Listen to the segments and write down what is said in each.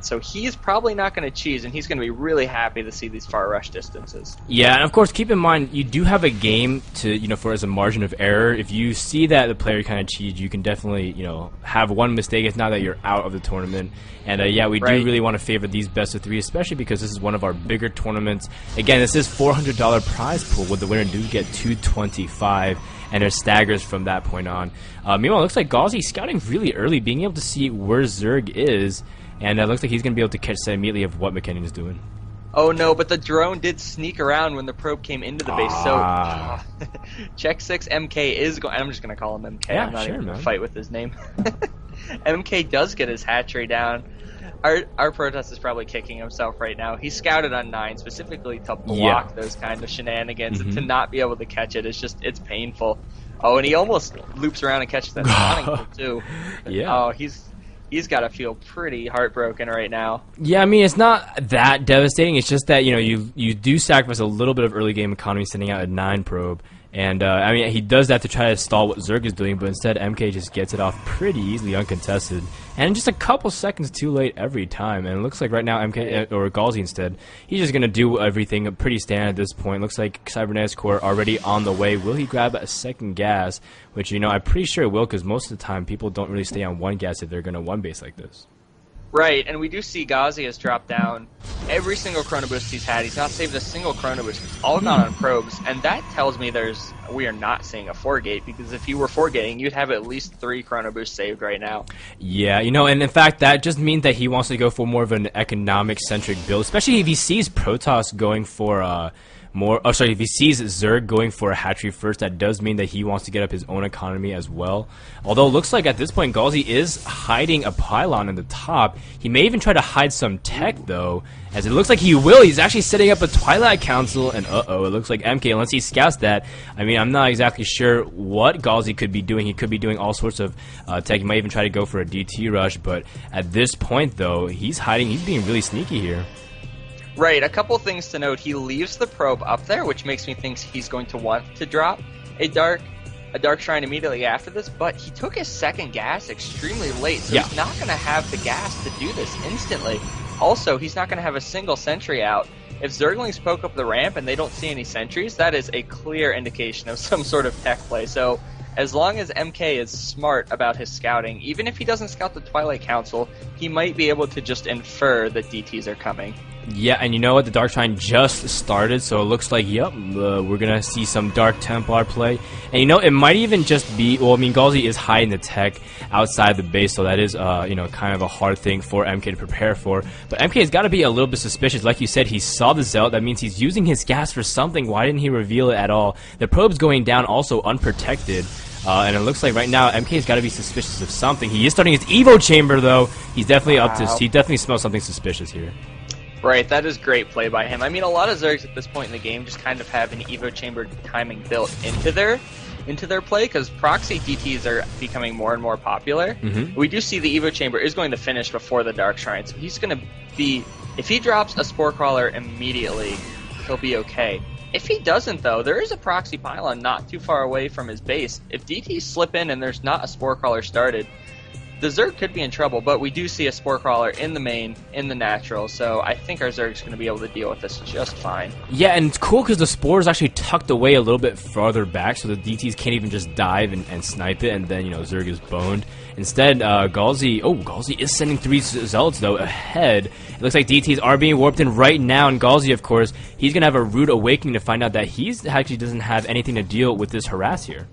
So he's probably not going to cheese, and he's going to be really happy to see these far rush distances. Yeah, and of course, keep in mind, you do have a game to, for as a margin of error. If you see that the player kind of cheats, you can definitely, have one mistake. It's not that you're out of the tournament. And yeah, we do really want to favor these best of three, especially because this is one of our bigger tournaments. Again, this is $400 prize pool, with the winner do get $225, and there's staggers from that point on. Meanwhile, it looks like Gauzy scouting really early, being able to see where Zerg is. And it looks like he's going to be able to catch sight immediately of what McKenny is doing. Oh no, but the drone did sneak around when the probe came into the base. So check 6 MK is going. I'm just going to call him MK. Yeah, I'm not sure, even going man. to fight with his name. MK does get his hatchery down. Our Protoss is probably kicking himself right now. He scouted on 9 specifically to block those kind of shenanigans and to not be able to catch it. It's painful. Oh, and he almost loops around and catches that spawning too. Yeah. Oh, he's got to feel pretty heartbroken right now. Yeah, I mean, it's not that devastating. It's just that, you do sacrifice a little bit of early game economy sending out a 9 probe. And, I mean, he does that to try to stall what Zerg is doing, but instead MK just gets it off pretty easily uncontested. And just a couple seconds too late every time. And it looks like right now MK, or Gauzy instead, he's just going to do everything pretty standard at this point. Looks like Cybernetics Core already on the way. Will he grab a second gas? Which, I'm pretty sure it will, because most of the time people don't really stay on one gas if they're going to one base like this. Right, and we do see Gauzy has dropped down every single Chrono Boost he's had. He's not saved a single Chrono Boost. It's all gone on probes, and that tells me we are not seeing a 4-gate, because if you were 4-gating, you'd have at least 3 Chrono Boosts saved right now. Yeah, and in fact, that just means that he wants to go for more of an economic-centric build, especially if he sees Protoss going for if he sees Zerg going for a hatchery first, that does mean that he wants to get up his own economy as well. Although it looks like at this point Gauzy is hiding a pylon in the top. He may even try to hide some tech though, as it looks like he will. He's actually setting up a Twilight Council, and it looks like MK, unless he scouts that. I mean, I'm not exactly sure what Gauzy could be doing. He could be doing all sorts of tech. He might even try to go for a DT rush, but at this point though, he's hiding. He's being really sneaky here. Right, a couple things to note. He leaves the probe up there, which makes me think he's going to want to drop a dark shrine immediately after this, but he took his second gas extremely late, so he's not going to have the gas to do this instantly. Also, he's not going to have a single sentry out. If Zerglings poke up the ramp and they don't see any sentries, that is a clear indication of some sort of tech play. So as long as MK is smart about his scouting, even if he doesn't scout the Twilight Council, he might be able to just infer that DTs are coming. Yeah, and you know what? The Dark Shrine just started, so it looks like, we're going to see some Dark Templar play. And it might even just be, Gauzy is hiding the tech outside the base, so that is, kind of a hard thing for MK to prepare for. But MK has got to be a little bit suspicious. Like you said, he saw the Zealot. That means he's using his gas for something. Why didn't he reveal it at all? The probe's going down also unprotected. And it looks like right now MK's got to be suspicious of something. He is starting his Evo chamber though. He's definitely he definitely smells something suspicious here. Right, that is great play by him. I mean, a lot of Zergs at this point in the game just kind of have an Evo chamber timing built into their play, because proxy DTs are becoming more and more popular. We do see the Evo chamber is going to finish before the Dark Shrine, so he's going to be, if he drops a Spore Crawler immediately, he'll be okay. If he doesn't, though, there is a proxy pylon not too far away from his base. If DTs slip in and there's not a Spore Crawler started, the Zerg could be in trouble, but we do see a Spore Crawler in the main, in the natural, so I think our Zerg's going to be able to deal with this just fine. Yeah, and it's cool because the Spore is actually tucked away a little bit farther back, so the DTs can't even just dive and snipe it, and then, Zerg is boned. Instead, Gauzy is sending 3 Zealots, though, ahead. It looks like DTs are being warped in right now, and Gauzy, of course, he's going to have a rude awakening to find out that he actually doesn't have anything to deal with this harass here.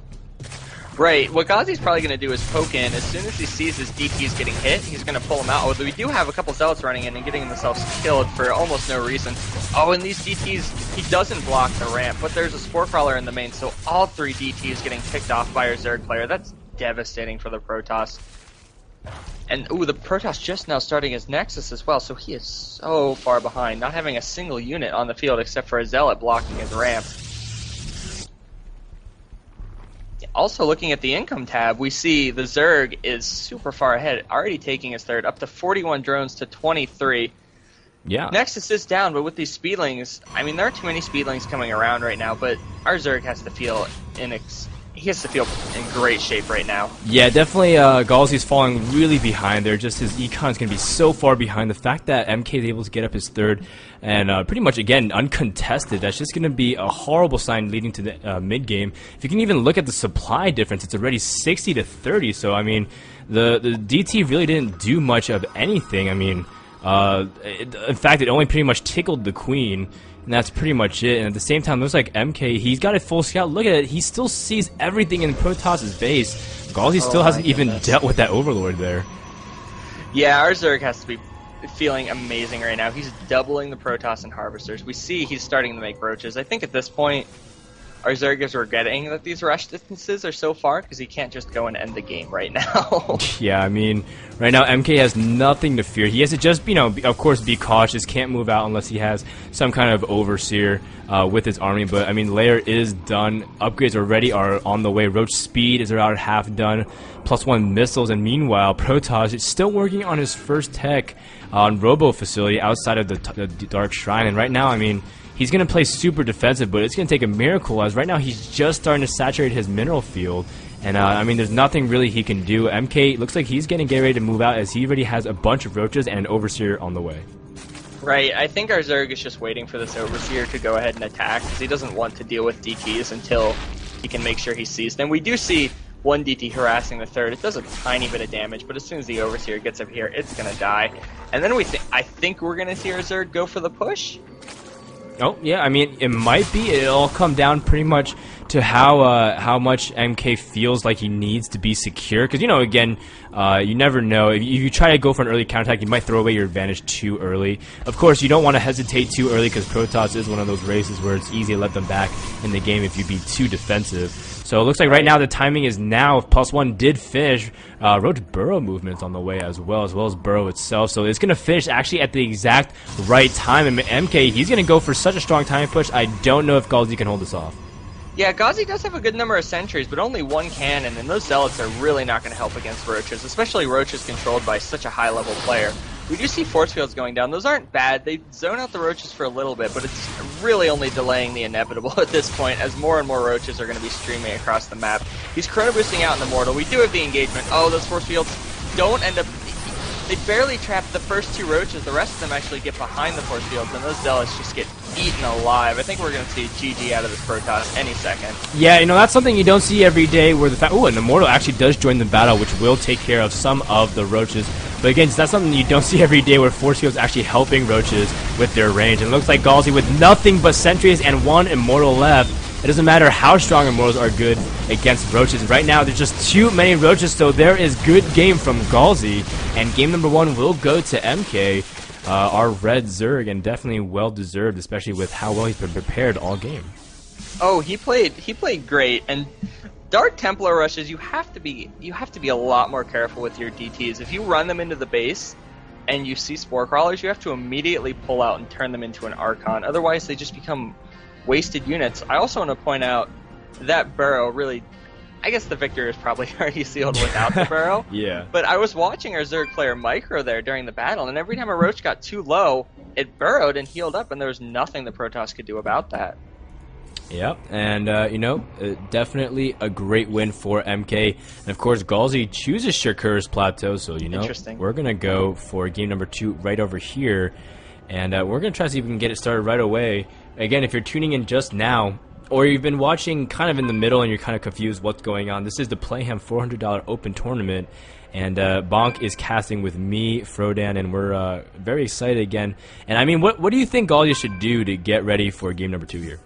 Right, what Gauzy's probably going to do is poke in. As soon as he sees his DTs getting hit, he's going to pull them out. Although we do have a couple Zealots running in and getting themselves killed for almost no reason. Oh, and these DTs, he doesn't block the ramp, but there's a Spore Crawler in the main, so all 3 DTs getting picked off by our Zerg player. That's devastating for the Protoss. And, the Protoss just now starting his Nexus as well, so he is so far behind, not having a single unit on the field except for a Zealot blocking his ramp. Also, looking at the income tab, we see the Zerg is super far ahead, already taking his third, up to 41 drones to 23. Yeah. Nexus is down, but with these Speedlings, I mean, there are too many Speedlings coming around right now, but our Zerg has to feel he has to feel in great shape right now. Yeah, definitely. Galzi's falling really behind there. Just his econ is going to be so far behind. The fact that MK is able to get up his third and pretty much again uncontested, that's just going to be a horrible sign leading to the mid game. If you can even look at the supply difference, it's already 60 to 30. So I mean, the DT really didn't do much of anything. I mean, in fact, it only pretty much tickled the queen. And that's pretty much it. And at the same time, it looks like MK, he's got a full scout. Look at it. He still sees everything in Protoss's base. Galzi still hasn't even dealt with that Overlord there. Yeah, our Zerg has to be feeling amazing right now. He's doubling the Protoss and Harvesters. We see he's starting to make roaches. I think at this point, our Zerg is regretting that these rush distances are so far because he can't just go and end the game right now. Yeah, I mean, right now MK has nothing to fear. He has to just, you know, of course, be cautious. Can't move out unless he has some kind of overseer with his army. But I mean, layer is done. Upgrades already are on the way. Roach speed is around half done. +1 missiles, and meanwhile, Protoss is still working on his first tech on Robo facility outside of the Dark Shrine. And right now, I mean, he's going to play super defensive, but it's going to take a miracle, as right now he's just starting to saturate his mineral field. And, I mean, there's nothing really he can do. MK looks like he's going to get ready to move out, as he already has a bunch of roaches and an overseer on the way. Right, I think our Zerg is just waiting for this overseer to go ahead and attack, because he doesn't want to deal with DTs until he can make sure he sees them. We do see one DT harassing the third. It does a tiny bit of damage, but as soon as the overseer gets up here, it's going to die. And then I think we're going to see our Zerg go for the push. Oh, yeah, I mean, it might be. It'll all come down pretty much to how much MK feels like he needs to be secure. Because, you know, again, you never know. If you try to go for an early counterattack, you might throw away your advantage too early. Of course, you don't want to hesitate too early, because Protoss is one of those races where it's easy to let them back in the game if you be too defensive. So it looks like right now the timing is now. If +1 did finish, Roach Burrow movements on the way as well as Burrow itself. So it's going to finish actually at the exact right time. And MK, he's going to go for such a strong time push. I don't know if Galzi can hold this off. Yeah, Galzi does have a good number of sentries, but only one cannon, and those zealots are really not going to help against roaches, especially roaches controlled by such a high-level player. We do see force fields going down. Those aren't bad. They zone out the roaches for a little bit, but it's really only delaying the inevitable at this point, as more and more roaches are going to be streaming across the map. He's chrono boosting out in the Mortal. We do have the engagement. Oh, those force fields don't end up... They barely trap the first two roaches. The rest of them actually get behind the force fields, and those zealots just get eaten alive. I think we're going to see GG out of this Protoss any second. Yeah, you know, that's something you don't see every day, where the fact... Oh, and the Immortal actually does join the battle, which will take care of some of the roaches. But again, that's something you don't see every day, where force fields actually helping roaches with their range. And it looks like Galzi with nothing but sentries and one Immortal left. It doesn't matter how strong Immortals are good against roaches. Right now, there's just too many roaches, so there is good game from Galzi. And game number 1 will go to MK, our red Zerg, and definitely well-deserved, especially with how well he's been prepared all game. Oh, he played great, and Dark Templar rushes, you have to be a lot more careful with your DTs. If you run them into the base and you see Spore Crawlers, you have to immediately pull out and turn them into an Archon. Otherwise, they just become wasted units. I also want to point out that Burrow really... I guess the victory is probably already sealed without the Burrow. Yeah. But I was watching our Zerg player Micro there during the battle, and every time a Roach got too low, it burrowed and healed up, and there was nothing the Protoss could do about that. Yep, and you know, definitely a great win for MK. And of course, Galzi chooses Shakur's Plateau, so you know, we're gonna go for game number 2 right over here, and we're gonna try to see if we can get it started right away. Again, if you're tuning in just now, or you've been watching kind of in the middle and you're kind of confused what's going on, this is the Playhem $400 Open Tournament, and Bonk is casting with me, Frodan, and we're very excited again. And I mean, what do you think Galzi should do to get ready for game number 2 here?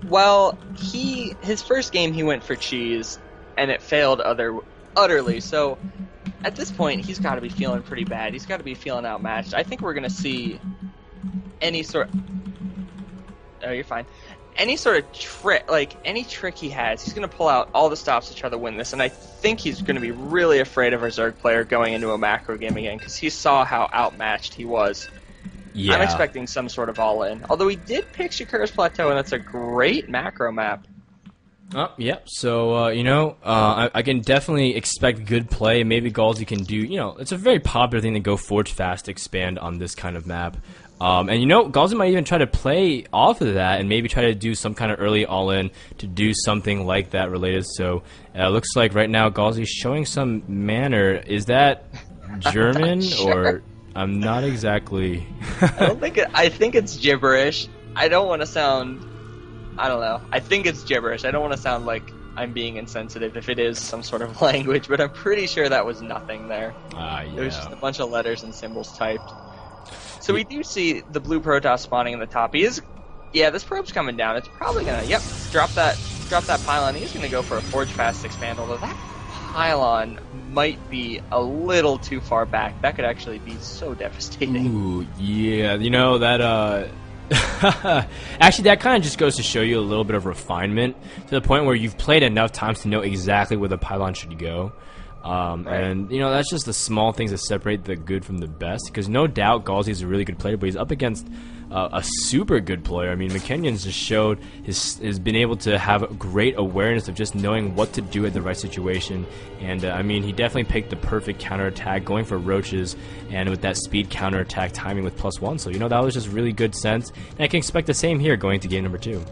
Well, his first game he went for cheese, and it failed utterly. So at this point, he's got to be feeling pretty bad. He's got to be feeling outmatched. I think we're gonna see any sort. Oh, you're fine. Any sort of trick, like any trick he has, he's gonna pull out all the stops to try to win this. And I think he's gonna be really afraid of our Zerg player going into a macro game again, because he saw how outmatched he was. Yeah. I'm expecting some sort of all-in. Although he did pick Shakur's Plateau, and that's a great macro map. Yep. So, I can definitely expect good play. Maybe Galsy can do, it's a very popular thing to go forge fast, expand on this kind of map. And, Galsy might even try to play off of that and maybe try to do some kind of early all-in to do something like that related. So, it looks like right now Galsy's showing some manner. Is that German or... I'm not exactly... I think it's gibberish. I don't want to sound... I don't know. I think it's gibberish. I don't want to sound like I'm being insensitive if it is some sort of language, but I'm pretty sure that was nothing there. Yeah. It was just a bunch of letters and symbols typed. So we do see the blue Protoss spawning in the top. This probe's coming down. It's probably gonna, drop that pylon. He's gonna go for a forge fast expand, although that pylon might be a little too far back. That could actually be so devastating. Ooh, yeah. That, actually, that kind of just goes to show you a little bit of refinement to the point where you've played enough times to know exactly where the pylon should go. Right. And, that's just the small things that separate the good from the best. Because no doubt Galsy is a really good player, but he's up against a super good player. I mean, McKinnon's just showed has been able to have great awareness of just knowing what to do at the right situation. And, he definitely picked the perfect counterattack, going for roaches, and with that speed counterattack timing with +1. So, that was just really good sense. And I can expect the same here going to game number 2.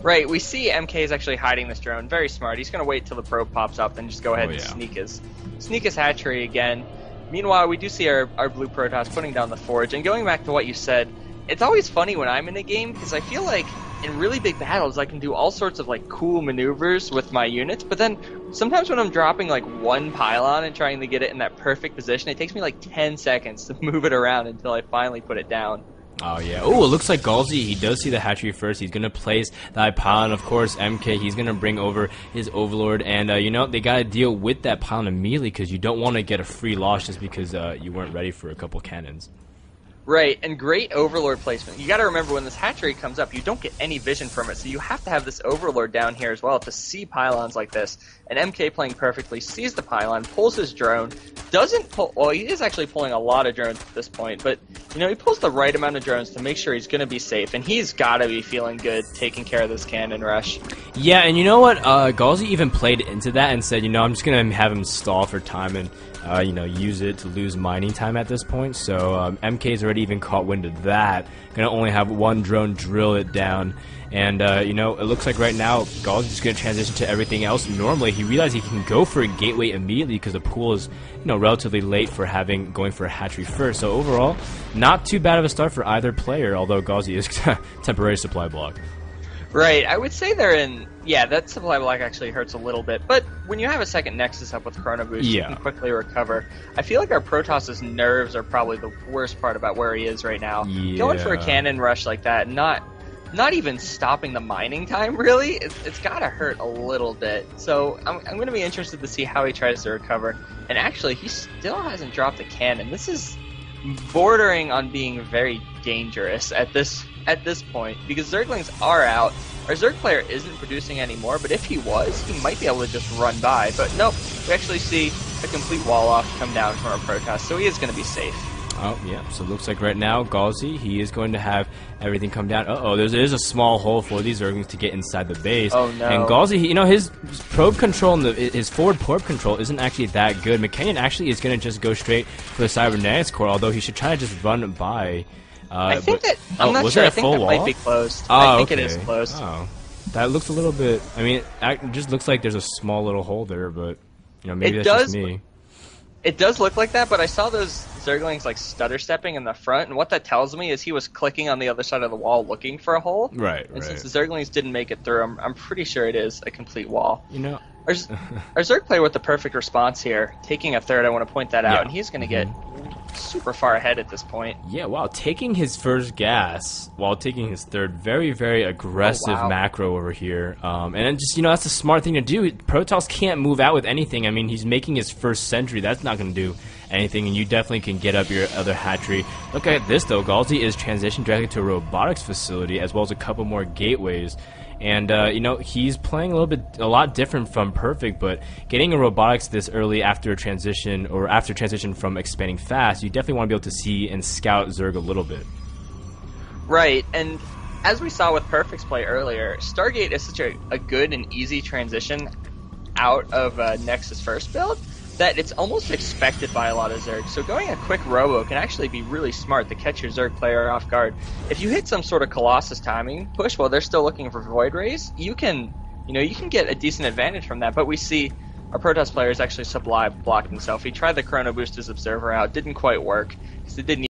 Right, we see MK is actually hiding this drone. Very smart. He's going to wait till the probe pops up and just go ahead and sneak his hatchery again. Meanwhile, we do see our blue Protoss putting down the forge. And going back to what you said, it's always funny when I'm in a game because I feel like in really big battles I can do all sorts of cool maneuvers with my units, but then sometimes when I'm dropping one pylon and trying to get it in that perfect position, it takes me 10 seconds to move it around until I finally put it down. Oh, yeah. Oh, it looks like Galsy, he does see the hatchery first. He's going to place that pylon. Of course, MK, he's going to bring over his Overlord. And, they got to deal with that pylon immediately because you don't want to get a free loss just because you weren't ready for a couple cannons. Right, and great Overlord placement. You got to remember when this hatchery comes up, you don't get any vision from it, so you have to have this Overlord down here as well to see pylons like this. And MK playing perfectly, sees the pylon, pulls his drone, doesn't pull... Well, he is actually pulling a lot of drones at this point, but, he pulls the right amount of drones to make sure he's going to be safe, and he's got to be feeling good taking care of this cannon rush. Yeah, and you know what? Galsy even played into that and said, I'm just going to have him stall for time and... use it to lose mining time at this point. So MK's already even caught wind of that. Gonna only have one drone drill it down. And, it looks like right now Galsy's just gonna transition to everything else. Normally, he realized he can go for a gateway immediately because the pool is, relatively late for going for a hatchery first. So overall, not too bad of a start for either player, although Galsy is temporary supply block. Right, I would say they're in... Yeah, that supply block actually hurts a little bit, but when you have a second Nexus up with Chrono Boost, you can quickly recover. I feel like our Protoss's nerves are probably the worst part about where he is right now. Yeah. Going for a cannon rush like that, not even stopping the mining time, really, it's gotta hurt a little bit. So I'm going to be interested to see how he tries to recover. And actually, he still hasn't dropped a cannon. This is bordering on being very dangerous at this point, because Zerglings are out. Our Zerg player isn't producing anymore, but if he was, he might be able to just run by. But nope, we actually see a complete wall off come down from our Protoss, so he is going to be safe. Oh, yeah, so it looks like right now, Galsy, he is going to have everything come down. There is a small hole for these Zerglings to get inside the base. Oh, no. And Galsy, his probe control and his forward probe control isn't actually that good. McKinnon actually is going to just go straight for the Cybernetics core, although he should try to just run by. I think that... I'm not sure. I think that might be closed. I think it is closed. Oh, that looks a little bit... I mean, it just looks like there's a small little hole there, but, maybe that's just me. It does look like that, but I saw those Zerglings stutter stepping in the front, and what that tells me is he was clicking on the other side of the wall looking for a hole. Right, and since the Zerglings didn't make it through, I'm pretty sure it is a complete wall. Our Zerg player with the perfect response here, taking a third, I want to point that out, and he's going to get super far ahead at this point. Yeah, wow, taking his first gas while taking his third, very, very aggressive macro over here. And then just, that's a smart thing to do. Protoss can't move out with anything. I mean, he's making his first sentry. That's not going to do anything, and you definitely can get up your other hatchery. Look at this, though. Galsy is transitioned directly to a robotics facility, as well as a couple more gateways. And, he's playing a lot different from Perfect, but getting a robotics this early after transition from expanding fast, you definitely want to be able to see and scout Zerg a little bit. Right, and as we saw with Perfect's play earlier, Stargate is such a good and easy transition out of Nexus first build that it's almost expected by a lot of Zergs. So going a quick Robo can actually be really smart to catch your Zerg player off guard. If you hit some sort of Colossus timing push while they're still looking for Void Rays, you can get a decent advantage from that. But we see our Protoss player is actually Sublime blocked himself. He tried the Chrono Boost his Observer out, didn't quite work because it didn't